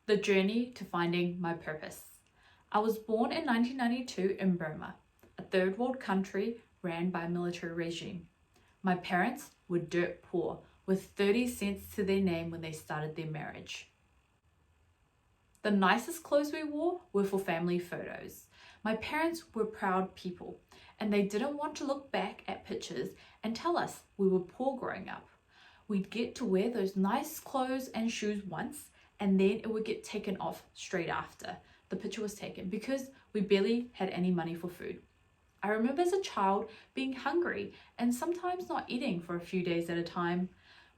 The journey to finding my purpose. I was born in 1992 in Burma, a third world country ran by a military regime. My parents were dirt poor, with 30 cents to their name when they started their marriage. The nicest clothes we wore were for family photos. My parents were proud people, and they didn't want to look back at pictures and tell us we were poor growing up. We'd get to wear those nice clothes and shoes once, and then it would get taken off straight after the picture was taken because we barely had any money for food. I remember as a child being hungry and sometimes not eating for a few days at a time.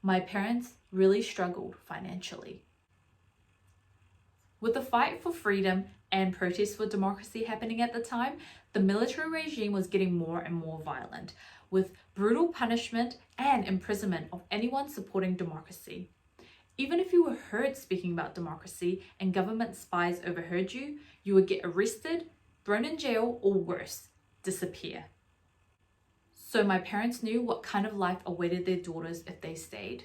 My parents really struggled financially. With the fight for freedom and protests for democracy happening at the time, the military regime was getting more and more violent, with brutal punishment and imprisonment of anyone supporting democracy. Even if you were heard speaking about democracy and government spies overheard you, you would get arrested, thrown in jail, or worse, disappear. So my parents knew what kind of life awaited their daughters if they stayed.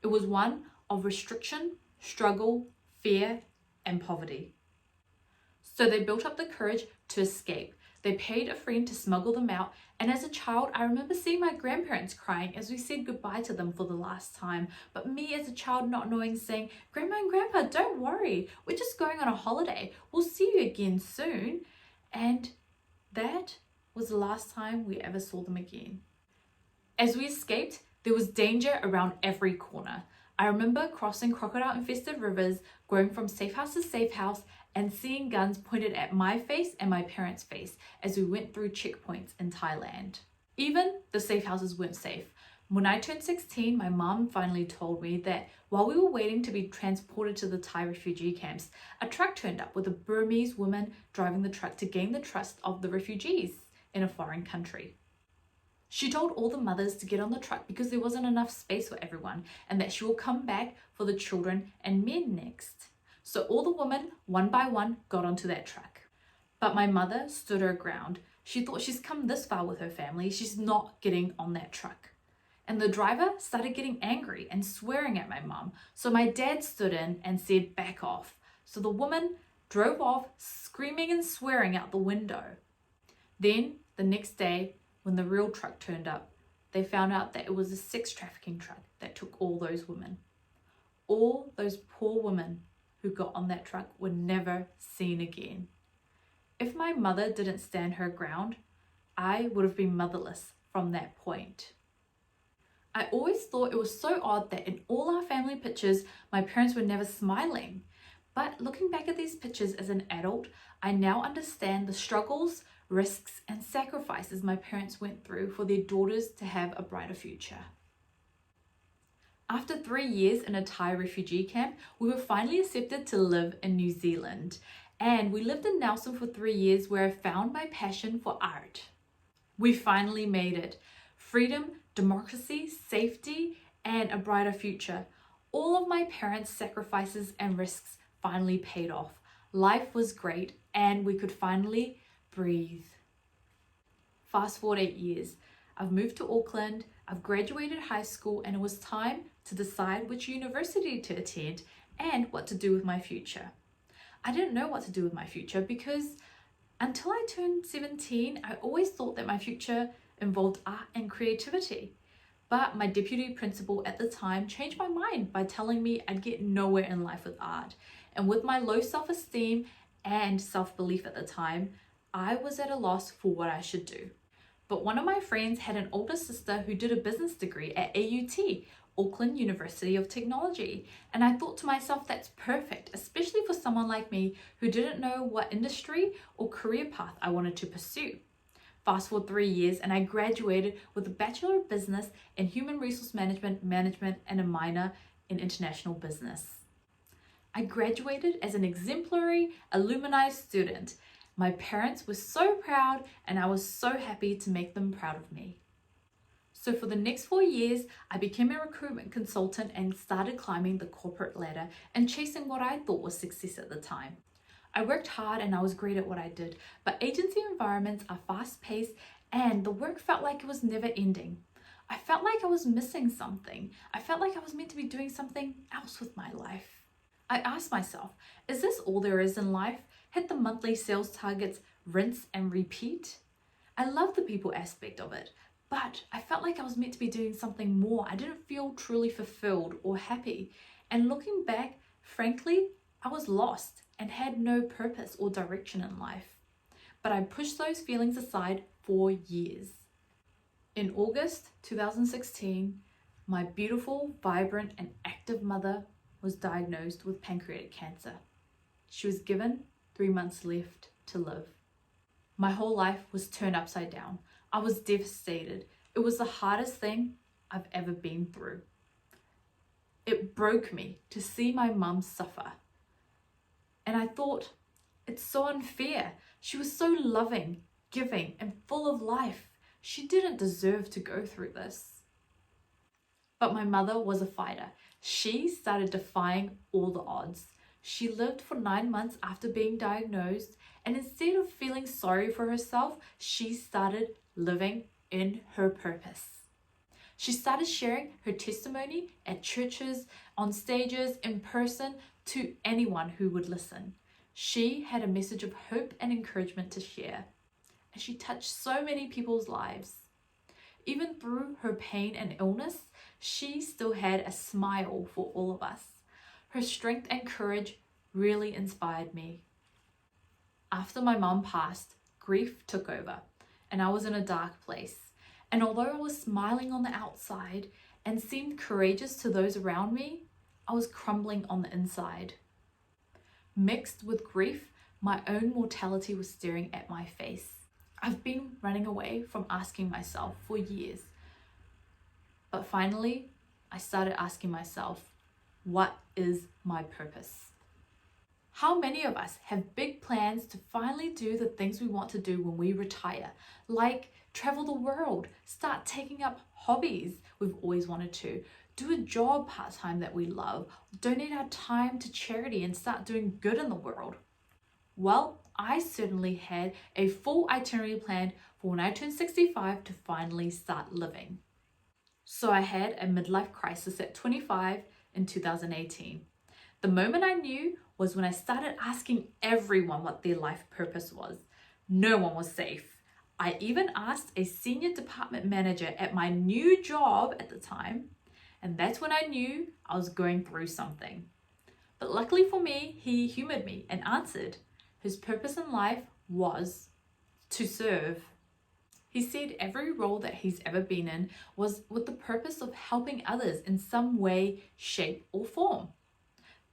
It was one of restriction, struggle, fear, and poverty. So they built up the courage to escape. They paid a friend to smuggle them out, and as a child, I remember seeing my grandparents crying as we said goodbye to them for the last time. But me as a child not knowing, saying, "Grandma and Grandpa, don't worry, we're just going on a holiday. We'll see you again soon." And that was the last time we ever saw them again. As we escaped, there was danger around every corner. I remember crossing crocodile-infested rivers, going from safe house to safe house, and seeing guns pointed at my face and my parents' face as we went through checkpoints in Thailand. Even the safe houses weren't safe. When I turned 16, my mom finally told me that while we were waiting to be transported to the Thai refugee camps, a truck turned up with a Burmese woman driving the truck to gain the trust of the refugees in a foreign country. She told all the mothers to get on the truck because there wasn't enough space for everyone, and that she will come back for the children and men next. So all the women, one by one, got onto that truck. But my mother stood her ground. She thought she's come this far with her family, she's not getting on that truck. And the driver started getting angry and swearing at my mom. So my dad stood in and said, "Back off." So the woman drove off, screaming and swearing out the window. Then the next day, when the real truck turned up, they found out that it was a sex trafficking truck that took all those women. All those poor women who got on that truck were never seen again. If my mother didn't stand her ground, I would have been motherless from that point. I always thought it was so odd that in all our family pictures, my parents were never smiling. But looking back at these pictures as an adult, I now understand the struggles, risks, and sacrifices my parents went through for their daughters to have a brighter future. After 3 years in a Thai refugee camp, we were finally accepted to live in New Zealand. And we lived in Nelson for 3 years, where I found my passion for art. We finally made it. Freedom, democracy, safety, and a brighter future. All of my parents' sacrifices and risks finally paid off. Life was great, and we could finally breathe. Fast forward 8 years. I've moved to Auckland, I've graduated high school, and it was time to decide which university to attend and what to do with my future. I didn't know what to do with my future because until I turned 17, I always thought that my future involved art and creativity. But my deputy principal at the time changed my mind by telling me I'd get nowhere in life with art. And with my low self-esteem and self-belief at the time, I was at a loss for what I should do. But one of my friends had an older sister who did a business degree at AUT, Auckland University of Technology. And I thought to myself, that's perfect, especially for someone like me who didn't know what industry or career path I wanted to pursue. Fast forward 3 years and I graduated with a Bachelor of Business in Human Resource Management, and a minor in International Business. I graduated as an exemplary Alumini student. My parents were so proud and I was so happy to make them proud of me. So for the next 4 years, I became a recruitment consultant and started climbing the corporate ladder and chasing what I thought was success at the time. I worked hard and I was great at what I did, but agency environments are fast-paced and the work felt like it was never ending. I felt like I was missing something. I felt like I was meant to be doing something else with my life. I asked myself, is this all there is in life? Hit the monthly sales targets, rinse and repeat? I love the people aspect of it, but I felt like I was meant to be doing something more. I didn't feel truly fulfilled or happy. And looking back, frankly, I was lost and had no purpose or direction in life. But I pushed those feelings aside for years. In August 2016, my beautiful, vibrant, and active mother was diagnosed with pancreatic cancer. She was given 3 months left to live. My whole life was turned upside down. I was devastated. It was the hardest thing I've ever been through. It broke me to see my mum suffer. And I thought, it's so unfair. She was so loving, giving, and full of life. She didn't deserve to go through this. But my mother was a fighter. She started defying all the odds. She lived for 9 months after being diagnosed, and instead of feeling sorry for herself, she started living in her purpose. She started sharing her testimony at churches, on stages, in person, to anyone who would listen. She had a message of hope and encouragement to share, and she touched so many people's lives. Even through her pain and illness, she still had a smile for all of us. Her strength and courage really inspired me. After my mum passed, grief took over, and I was in a dark place. And although I was smiling on the outside and seemed courageous to those around me, I was crumbling on the inside. Mixed with grief, my own mortality was staring at my face. I've been running away from asking myself for years. But finally, I started asking myself, what is my purpose? How many of us have big plans to finally do the things we want to do when we retire, like travel the world, start taking up hobbies we've always wanted to, do a job part-time that we love, donate our time to charity and start doing good in the world? Well, I certainly had a full itinerary planned for when I turned 65 to finally start living. So I had a midlife crisis at 25 in 2018. The moment I knew was when I started asking everyone what their life purpose was. No one was safe. I even asked a senior department manager at my new job at the time, and that's when I knew I was going through something. But luckily for me, he humored me and answered. His purpose in life was to serve. He said every role that he's ever been in was with the purpose of helping others in some way, shape, or form.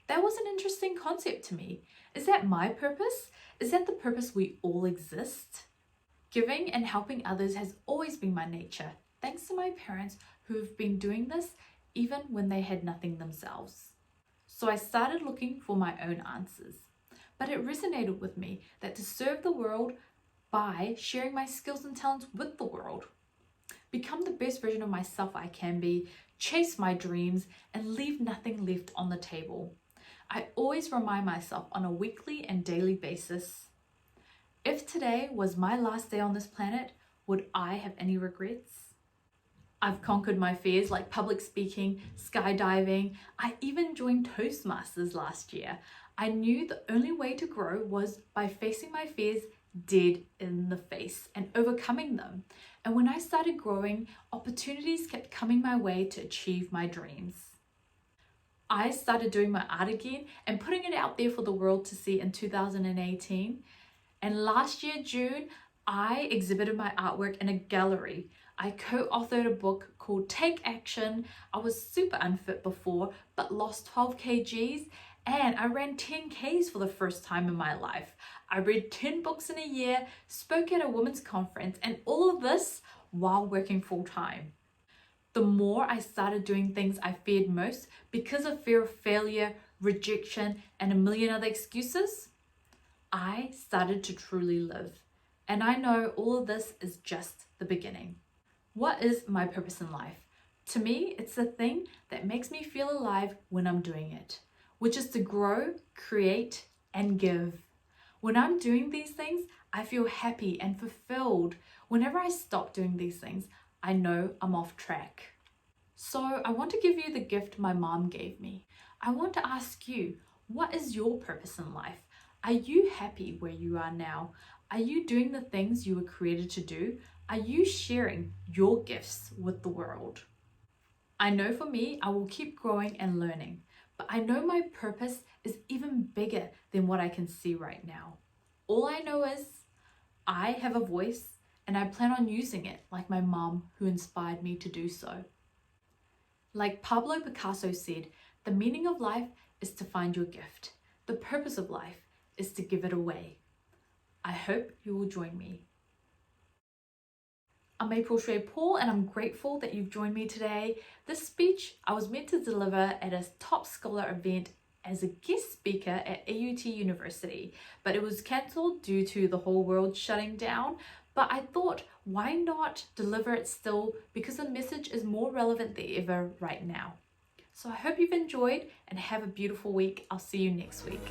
That was an interesting concept to me. Is that my purpose? Is that the purpose we all exist? Giving and helping others has always been my nature, thanks to my parents who have been doing this even when they had nothing themselves. So I started looking for my own answers. But it resonated with me that to serve the world by sharing my skills and talents with the world, become the best version of myself I can be, chase my dreams, and leave nothing left on the table. I always remind myself on a weekly and daily basis, if today was my last day on this planet, would I have any regrets? I've conquered my fears like public speaking, skydiving. I even joined Toastmasters last year. I knew the only way to grow was by facing my fears dead in the face and overcoming them. And when I started growing, opportunities kept coming my way to achieve my dreams. I started doing my art again and putting it out there for the world to see in 2018. And last year, June, I exhibited my artwork in a gallery. I co-authored a book called Take Action. I was super unfit before, but lost 12 kgs. And I ran 10 Ks for the first time in my life. I read 10 books in a year, spoke at a women's conference, and all of this while working full time. The more I started doing things I feared most because of fear of failure, rejection, and a million other excuses, I started to truly live. And I know all of this is just the beginning. What is my purpose in life? To me, it's the thing that makes me feel alive when I'm doing it, which is to grow, create, and give. When I'm doing these things, I feel happy and fulfilled. Whenever I stop doing these things, I know I'm off track. So I want to give you the gift my mom gave me. I want to ask you, What is your purpose in life? Are you happy where you are now? Are you doing the things you were created to do? Are you sharing your gifts with the world? I know for me, I will keep growing and learning, but I know my purpose is even bigger than what I can see right now. All I know is I have a voice and I plan on using it like my mom who inspired me to do so. Like Pablo Picasso said, the meaning of life is to find your gift. The purpose of life is to give it away. I hope you will join me. I'm April Shwe-Paul and I'm grateful that you've joined me today. This speech I was meant to deliver at a top scholar event as a guest speaker at AUT University, but it was cancelled due to the whole world shutting down. But I thought, why not deliver it still, because the message is more relevant than ever right now. So I hope you've enjoyed and have a beautiful week. I'll see you next week.